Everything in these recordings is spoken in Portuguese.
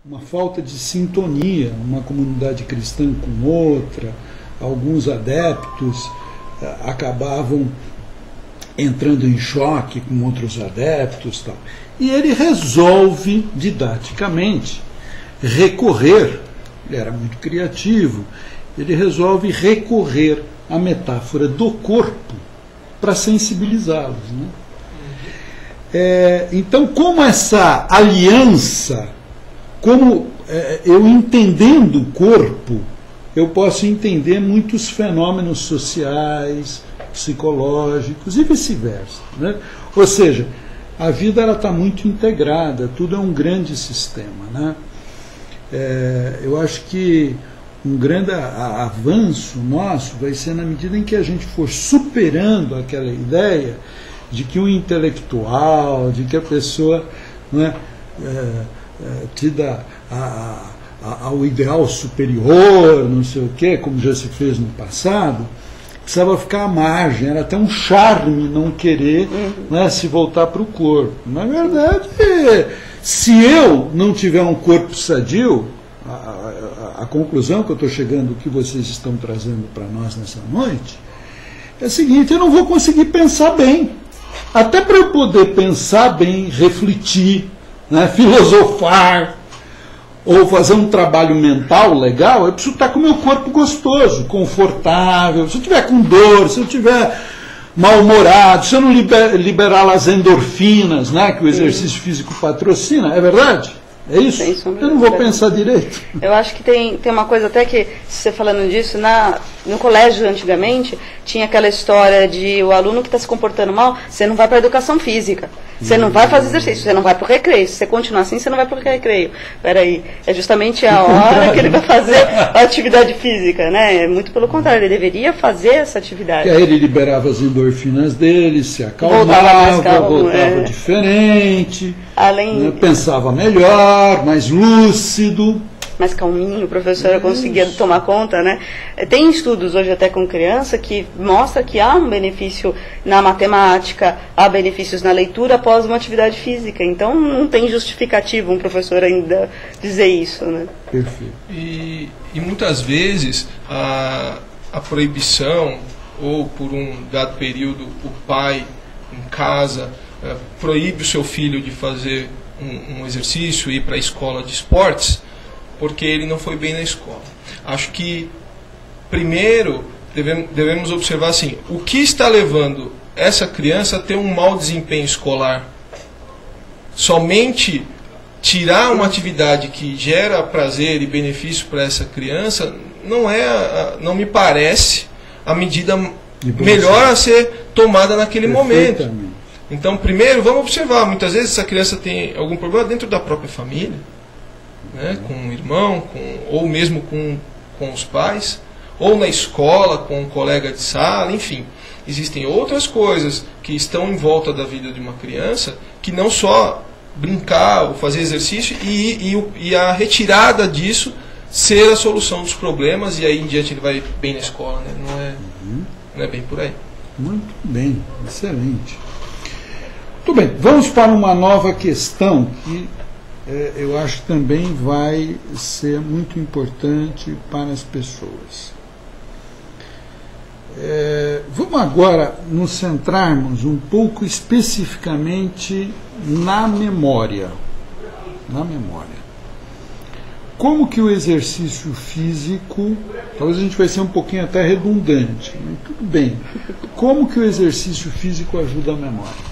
uma falta de sintonia, uma comunidade cristã com outra, alguns adeptos acabavam entrando em choque com outros adeptos, tal. E ele resolve didaticamente recorrer, ele era muito criativo, ele resolve recorrer à metáfora do corpo para sensibilizá-los, né? Então, como essa aliança, eu entendendo o corpo, eu posso entender muitos fenômenos sociais, psicológicos e vice-versa, né? Ou seja, a vida está muito integrada, tudo é um grande sistema, né? Eu acho que um grande avanço nosso vai ser na medida em que a gente for superando aquela ideia de que o intelectual, de que a pessoa, né, tida ao ideal superior, não sei o quê, como já se fez no passado, precisava ficar à margem, era até um charme não querer, né, se voltar para o corpo. Na verdade, se eu não tiver um corpo sadio, a conclusão que eu estou chegando, que vocês estão trazendo para nós nessa noite, é a seguinte: eu não vou conseguir pensar bem. Até para eu poder pensar bem, refletir, né, filosofar, ou fazer um trabalho mental legal, eu preciso estar com o meu corpo gostoso, confortável. Se eu estiver com dor, se eu estiver mal-humorado, se eu não liberar as endorfinas, né, que o exercício físico patrocina, é verdade? É isso? Eu não vou pensar direito. Eu acho que tem uma coisa até que, você falando disso, no colégio antigamente, tinha aquela história de o aluno que está se comportando mal, você não vai para a educação física, você não vai fazer exercício, você não vai para o recreio. Se você continuar assim, você não vai para o recreio. Peraí, é justamente a hora que ele vai fazer a atividade física, né? Muito pelo contrário, ele deveria fazer essa atividade. E aí ele liberava as endorfinas dele, se acalmava, voltava diferente, né, pensava melhor, mais lúcido, mais calminho, o professor conseguia tomar conta, né? Tem estudos hoje até com criança que mostra que há um benefício na matemática, há benefícios na leitura após uma atividade física. Então não tem justificativo um professor ainda dizer isso, né? Perfeito. E muitas vezes a proibição, ou por um dado período o pai em casa proíbe o seu filho de fazer um exercício, ir para a escola de esportes, porque ele não foi bem na escola. Acho que, primeiro, devemos observar assim, o que está levando essa criança a ter um mau desempenho escolar. Somente tirar uma atividade que gera prazer e benefício para essa criança não me parece a medida melhor a ser tomada naquele momento. Então, primeiro, vamos observar, muitas vezes essa criança tem algum problema dentro da própria família, né, com um irmão, ou mesmo com os pais, ou na escola, com um colega de sala, enfim. Existem outras coisas que estão em volta da vida de uma criança, que não só brincar ou fazer exercício e a retirada disso ser a solução dos problemas, e aí em diante ele vai bem na escola, né? Não é bem por aí. Muito bem, excelente. Muito bem, vamos para uma nova questão que eu acho que também vai ser muito importante para as pessoas. Vamos agora nos centrarmos um pouco especificamente na memória. Na memória. Como que o exercício físico, talvez a gente vai ser um pouquinho até redundante, mas tudo bem. Como que o exercício físico ajuda a memória?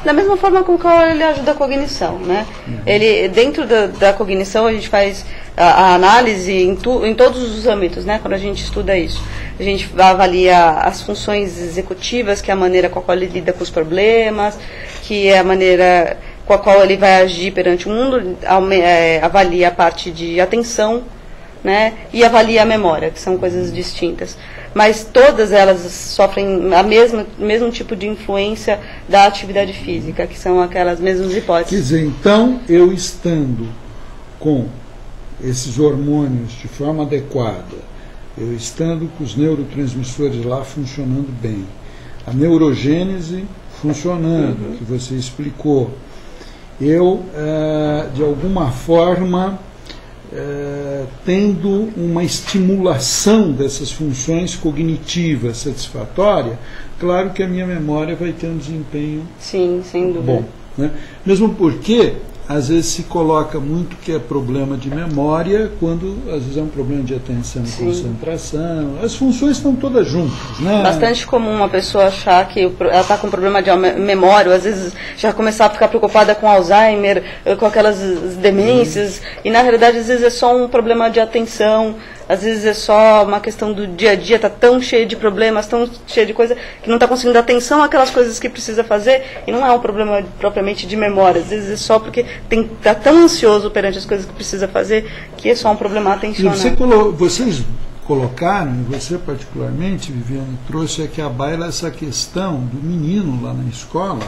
Da mesma forma com que ele ajuda a cognição, né? Ele, dentro da cognição, a gente faz a análise em todos os âmbitos, né? Quando a gente estuda isso, a gente avalia as funções executivas, que é a maneira com a qual ele lida com os problemas, que é a maneira com a qual ele vai agir perante o mundo, avalia a parte de atenção, né? E avalia a memória, que são coisas distintas. Mas todas elas sofrem o mesmo tipo de influência da atividade física, que são aquelas mesmas hipóteses. Quer dizer, então, eu estando com esses hormônios de forma adequada, eu estando com os neurotransmissores lá funcionando bem, a neurogênese funcionando, que você explicou, eu, de alguma forma, tendo uma estimulação dessas funções cognitivas satisfatória, claro que a minha memória vai ter um desempenho Sim, sem dúvida. bom. Né? Mesmo porque, às vezes, se coloca muito que é problema de memória, quando, às vezes, é um problema de atenção e concentração. As funções estão todas juntas. Né? Bastante comum uma pessoa achar que ela está com problema de memória, ou às vezes já começar a ficar preocupada com Alzheimer, com aquelas demências, e na realidade, às vezes, é só um problema de atenção. Às vezes é só uma questão do dia a dia, está tão cheio de problemas, tão cheio de coisa, que não está conseguindo dar atenção àquelas coisas que precisa fazer, e não é um problema propriamente de memória, às vezes é só porque está tão ansioso perante as coisas que precisa fazer, que é só um problema atencional. Vocês colocaram, e você particularmente, Viviane, trouxe aqui à baila essa questão do menino lá na escola,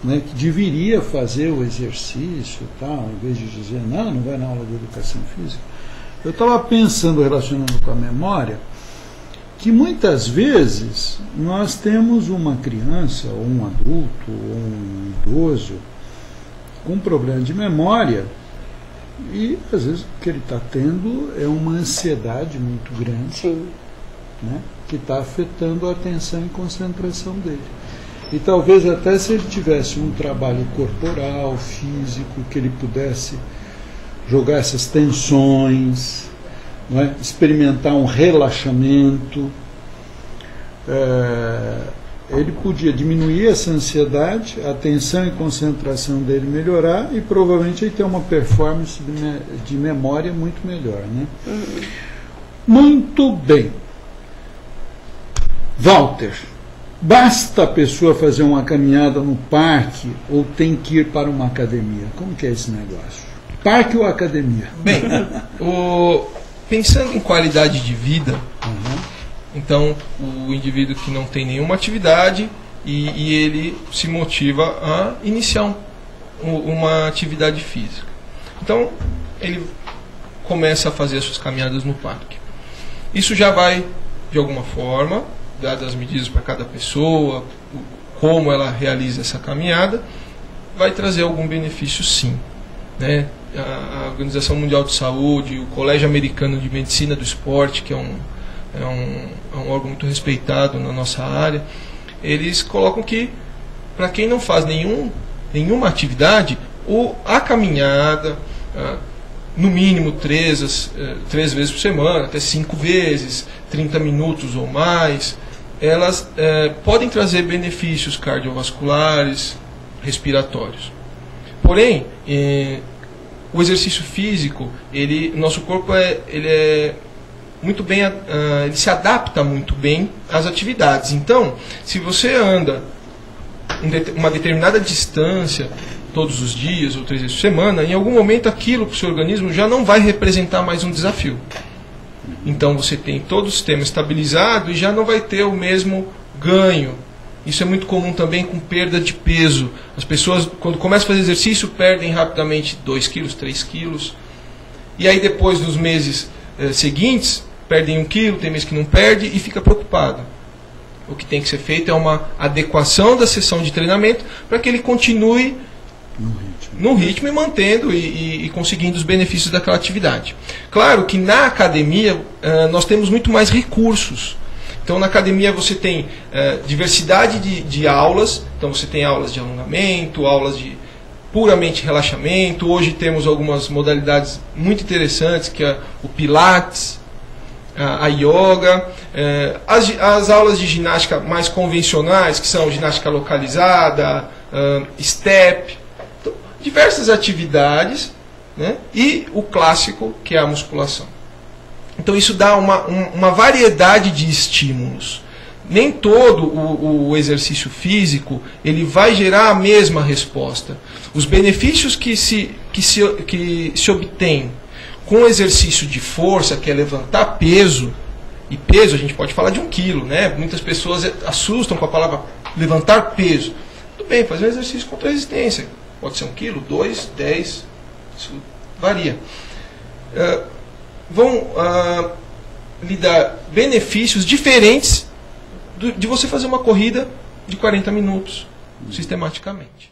né, que deveria fazer o exercício e tal, em vez de dizer, não vai na aula de educação física. Eu estava pensando, relacionando com a memória, que muitas vezes nós temos uma criança, ou um adulto, ou um idoso, com problema de memória, e às vezes o que ele está tendo é uma ansiedade muito grande, né, que está afetando a atenção e concentração dele. E talvez até se ele tivesse um trabalho corporal, físico, que ele pudesse jogar essas tensões, não é? Experimentar um relaxamento, ele podia diminuir essa ansiedade, a atenção e concentração dele melhorar e provavelmente ele ter uma performance de memória muito melhor, né? Muito bem. Walter, basta a pessoa fazer uma caminhada no parque ou tem que ir para uma academia? Como que é esse negócio? Parque ou academia? Bem, pensando em qualidade de vida, então o indivíduo que não tem nenhuma atividade e ele se motiva a iniciar uma atividade física. Então ele começa a fazer as suas caminhadas no parque. Isso já vai, de alguma forma, dadas as medidas para cada pessoa, como ela realiza essa caminhada, vai trazer algum benefício sim, né? A Organização Mundial de Saúde, o Colégio Americano de Medicina do Esporte, que é um órgão muito respeitado na nossa área, eles colocam que, para quem não faz nenhuma atividade, a caminhada, no mínimo 3 vezes por semana, até 5 vezes, 30 minutos ou mais, elas podem trazer benefícios cardiovasculares, respiratórios. Porém, o exercício físico, nosso corpo ele é muito bem, ele se adapta muito bem às atividades. Então, se você anda uma determinada distância todos os dias ou 3 vezes por semana, em algum momento aquilo para o seu organismo já não vai representar mais um desafio. Então você tem todo o sistema estabilizado e já não vai ter o mesmo ganho. Isso é muito comum também com perda de peso. As pessoas, quando começam a fazer exercício, perdem rapidamente 2 quilos, 3 quilos. E aí depois, nos meses seguintes, perdem 1 quilo, tem mês que não perde e fica preocupado. O que tem que ser feito é uma adequação da sessão de treinamento para que ele continue no ritmo e mantendo e conseguindo os benefícios daquela atividade. Claro que na academia nós temos muito mais recursos. Então na academia você tem diversidade de aulas, então você tem aulas de alongamento, aulas de puramente relaxamento. Hoje temos algumas modalidades muito interessantes, que é o Pilates, a yoga, as aulas de ginástica mais convencionais, que são ginástica localizada, step, então, diversas atividades, né? E o clássico, que é a musculação. Então isso dá uma variedade de estímulos. Nem todo o exercício físico ele vai gerar a mesma resposta. Os benefícios que se obtém com o exercício de força, que é levantar peso, e peso a gente pode falar de 1 quilo, né? Muitas pessoas assustam com a palavra levantar peso. Tudo bem, fazer um exercício contra resistência. Pode ser 1 quilo, 2, 10, isso varia. Vão lhe dar benefícios diferentes de você fazer uma corrida de 40 minutos, sistematicamente.